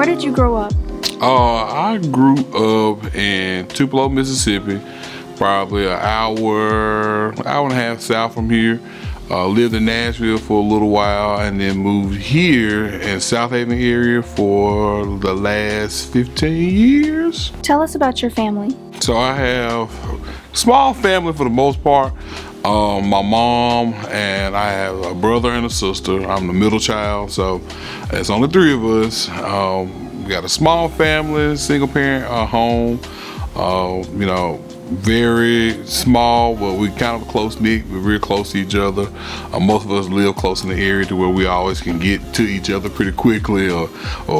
Where did you grow up? I grew up in Tupelo, Mississippi, probably an hour and a half south from here. Lived in Nashville for a little while and then moved here in South Haven area for the last 15 years. Tell us about your family. So I have a small family for the most part. My mom and I have a brother and a sister. I'm the middle child, so it's only three of us. We got a small family, single parent home. Very small, but we kind of close knit. We're real close to each other. Most of us live close in the area to where we always can get to each other pretty quickly, or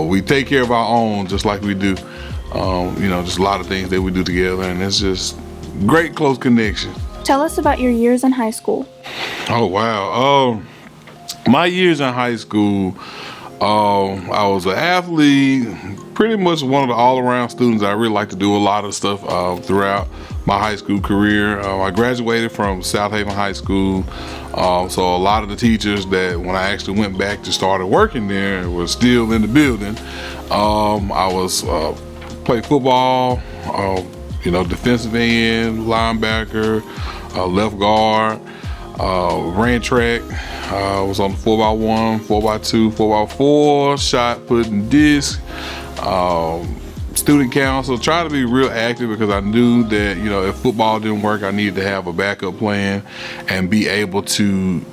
we take care of our own just like we do. Just a lot of things that we do together, and it's just great close connection. Tell us about your years in high school. Oh wow. My years in high school, I was an athlete, pretty much one of the all-around students. I really like to do a lot of stuff throughout my high school career. I graduated from South Haven High School, so a lot of the teachers that when I actually went back to started working there were still in the building. I was played football, defensive end, linebacker, left guard, ran track. Was on the 4x1, 4x2, 4x4, shot, put, and disc. Student council, try to be real active because I knew that, if football didn't work, I needed to have a backup plan and be able to,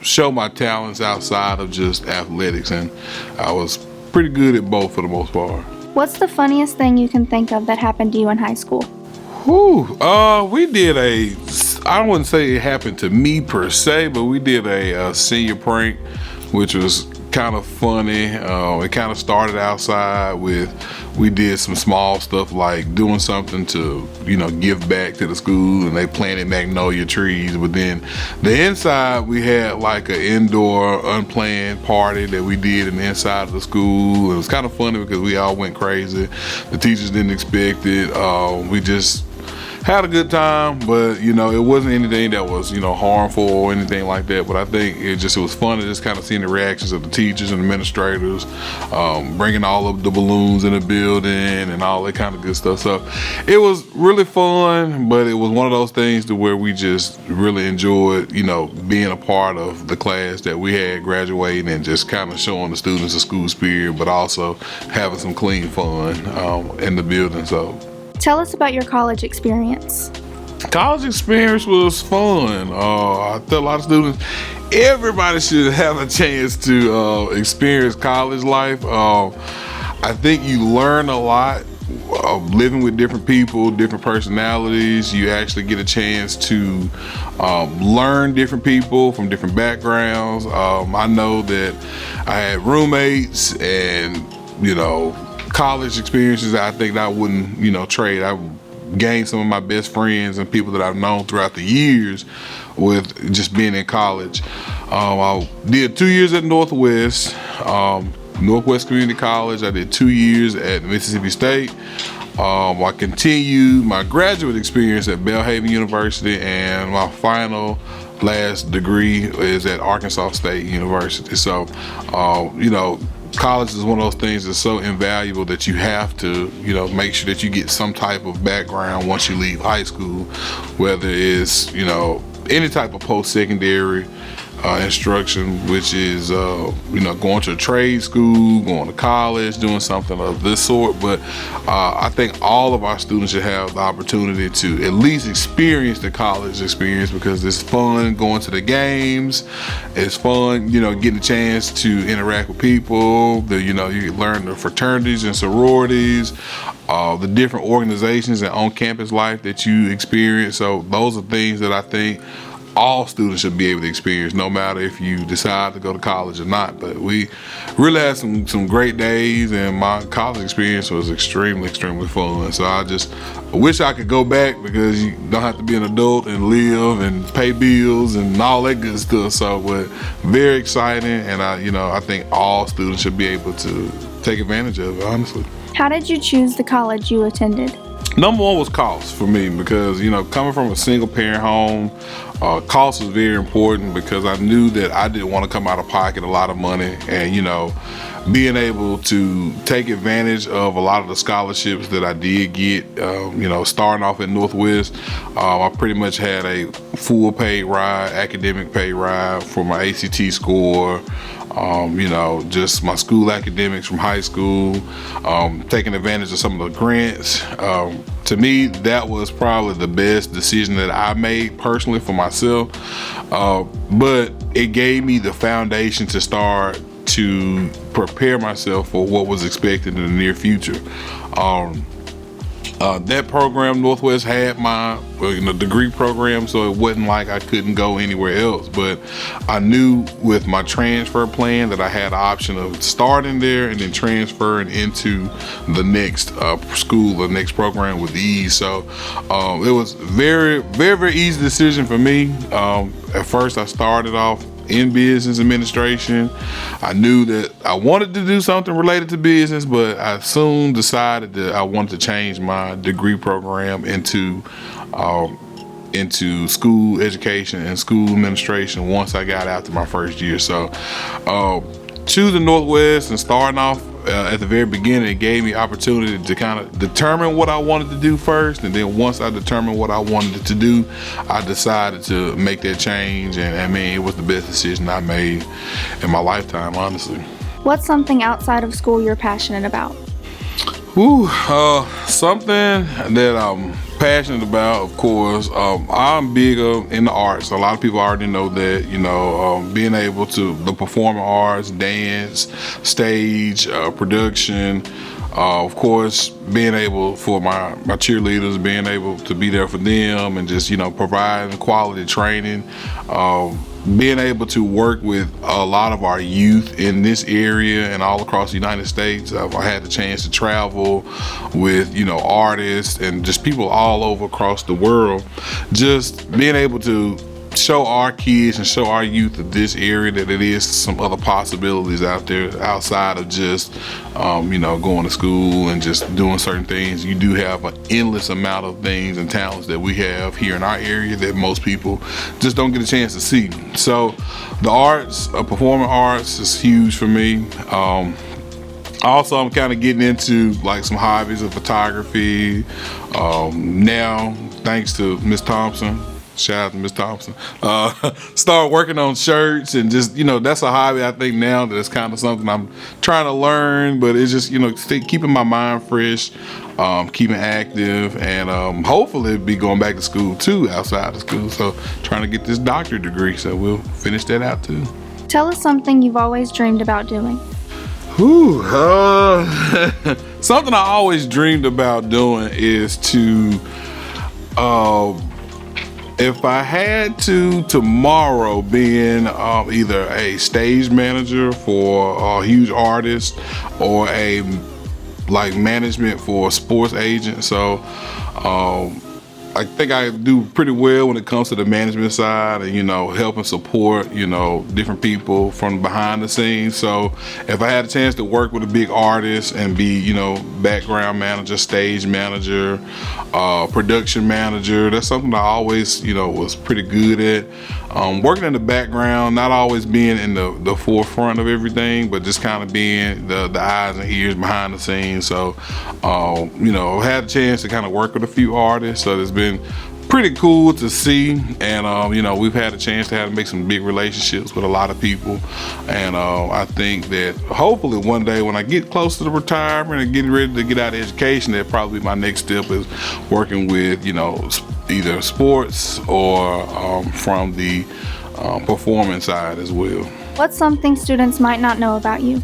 show my talents outside of just athletics. And I was pretty good at both for the most part. What's the funniest thing you can think of that happened to you in high school? We did I wouldn't say it happened to me per se, but we did a senior prank, which was kind of funny. It kind of started outside we did some small stuff like doing something to, give back to the school, and they planted magnolia trees. But then the inside, we had like an indoor unplanned party that we did in the inside of the school. It was kind of funny because we all went crazy. The teachers didn't expect it. We just had a good time, but it wasn't anything that was harmful or anything like that. But I think it was fun to just kind of seeing the reactions of the teachers and administrators, bringing all of the balloons in the building and all that kind of good stuff. So it was really fun, but it was one of those things to where we just really enjoyed being a part of the class that we had graduating and just kind of showing the students the school spirit, but also having some clean fun in the building. So tell us about your college experience. College experience was fun. I tell a lot of students, everybody should have a chance to experience college life. I think you learn a lot living with different people, different personalities. You actually get a chance to learn different people from different backgrounds. I know that I had roommates and, college experiences I think that I wouldn't, trade. I gained some of my best friends and people that I've known throughout the years with just being in college. I did 2 years at Northwest Community College. I did 2 years at Mississippi State. I continued my graduate experience at Belhaven University, and my last degree is at Arkansas State University. So, college is one of those things that's so invaluable that you have to, make sure that you get some type of background once you leave high school, whether it's, any type of post-secondary instruction, which is, going to a trade school, going to college, doing something of this sort. But I think all of our students should have the opportunity to at least experience the college experience because it's fun going to the games. It's fun, getting a chance to interact with people. You learn the fraternities and sororities, the different organizations and on-campus life that you experience. So those are things that I think all students should be able to experience, no matter if you decide to go to college or not. But we really had some great days, and my college experience was extremely fun. So I just wish I could go back because you don't have to be an adult and live and pay bills and all that good stuff. So, but very exciting, and I think all students should be able to take advantage of it, honestly. How did you choose the college you attended? Number one was cost for me because, coming from a single parent home, cost was very important because I knew that I didn't want to come out of pocket a lot of money. And, being able to take advantage of a lot of the scholarships that I did get, starting off at Northwest, I pretty much had a full paid ride, academic paid ride for my ACT score, just my school academics from high school, taking advantage of some of the grants. To me, that was probably the best decision that I made personally for myself. But it gave me the foundation to start to prepare myself for what was expected in the near future. That program, Northwest, had my degree program, so it wasn't like I couldn't go anywhere else. But I knew with my transfer plan that I had the option of starting there and then transferring into the next school, the next program with ease. So it was very, very, very easy decision for me. At first, I started off in business administration. I knew that I wanted to do something related to business, but I soon decided that I wanted to change my degree program into school education and school administration once I got out to my first year. So choosing Northwest and starting off at the very beginning, it gave me opportunity to kind of determine what I wanted to do first, and then once I determined what I wanted to do, I decided to make that change, and I mean, it was the best decision I made in my lifetime, honestly. What's something outside of school you're passionate about? Something that I'm passionate about, of course, I'm big in the arts. A lot of people already know that, being able to, the performing arts, dance, stage, production, of course, being able for my cheerleaders, being able to be there for them and just, providing quality training, being able to work with a lot of our youth in this area and all across the United States. I had the chance to travel with, artists and just people all over across the world. Just being able to show our kids and show our youth of this area that it is some other possibilities out there outside of just, going to school and just doing certain things. You do have an endless amount of things and talents that we have here in our area that most people just don't get a chance to see. So the arts, performing arts is huge for me. Also, I'm kind of getting into like some hobbies of photography. Now, thanks to Miss Thompson, shout out to Miss Thompson, start working on shirts and just, that's a hobby I think now that it's kind of something I'm trying to learn, but it's just, keeping my mind fresh, keeping active, and hopefully be going back to school too, outside of school. So trying to get this doctorate degree, so we'll finish that out too. Tell us something you've always dreamed about doing. Something I always dreamed about doing is to, if I had to tomorrow, being either a stage manager for a huge artist or a management for a sports agent. So I think I do pretty well when it comes to the management side and, help and support, different people from behind the scenes. So if I had a chance to work with a big artist and be, background manager, stage manager, production manager, that's something I always, was pretty good at. Working in the background, not always being in the forefront of everything, but just kind of being the eyes and ears behind the scenes. So, I've had a chance to kind of work with a few artists, so it's been pretty cool to see. And, we've had a chance to make some big relationships with a lot of people. And I think that hopefully one day when I get close to the retirement and getting ready to get out of education, that probably my next step is working with, either sports or from the performance side as well. What's something students might not know about you?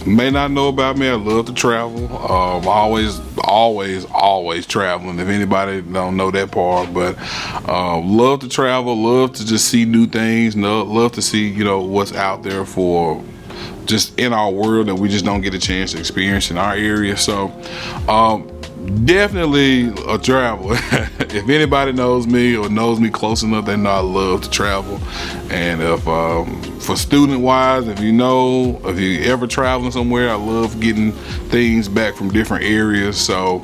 May not know about me, I love to travel. Always traveling, if anybody don't know that part. But love to travel, love to just see new things, love to see, what's out there for just in our world that we just don't get a chance to experience in our area. So Definitely a traveler. If anybody knows me or knows me close enough, they know I love to travel. And if for student wise, if you ever traveling somewhere, I love getting things back from different areas. So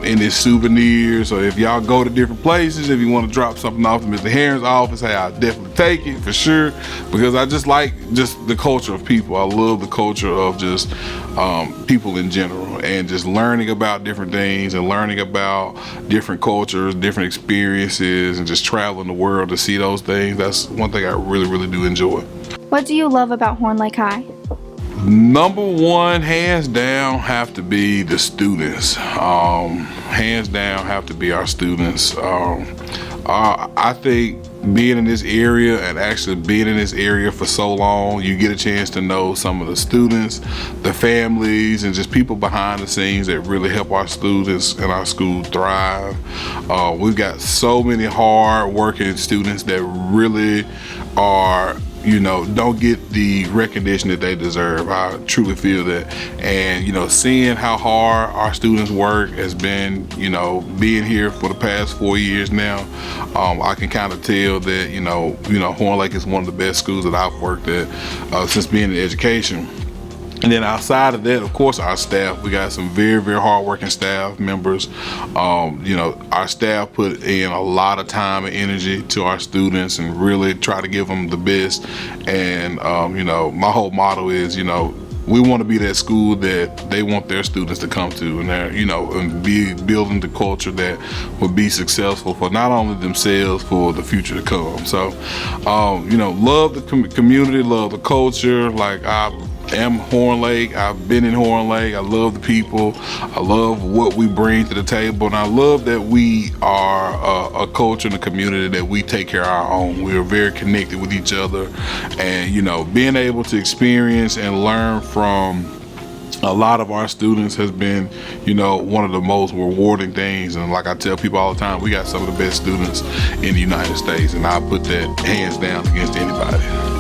any souvenirs, or if y'all go to different places, if you want to drop something off to Mr. Herron's office, hey, I'll definitely take it for sure, because I just like the culture of people. I love the culture of just people in general, and just learning about different things and learning about different cultures, different experiences, and just traveling the world to see those things. That's one thing I really do enjoy. What do you love about Horn Lake High? Number one, hands down, have to be the students. Hands down, have to be our students. I think being in this area, and actually being in this area for so long, you get a chance to know some of the students, the families, and just people behind the scenes that really help our students and our school thrive. We've got so many hard working students that really are, don't get the recognition that they deserve. I truly feel that. And, seeing how hard our students work has been, being here for the past 4 years now, I can kind of tell that, Horn Lake is one of the best schools that I've worked at since being in education. And then outside of that, of course, our staff. We got some very hardworking staff members. Our staff put in a lot of time and energy to our students and really try to give them the best. And, my whole motto is, we want to be that school that they want their students to come to, and and be building the culture that will be successful for not only themselves, for the future to come. So, love the community, love the culture. Like, I am Horn Lake. I've been in Horn Lake. I love the people. I love what we bring to the table, and I love that we are a culture and a community that we take care of our own. We are very connected with each other, and being able to experience and learn from a lot of our students has been, one of the most rewarding things. And like I tell people all the time, we got some of the best students in the United States, and I put that hands down against anybody.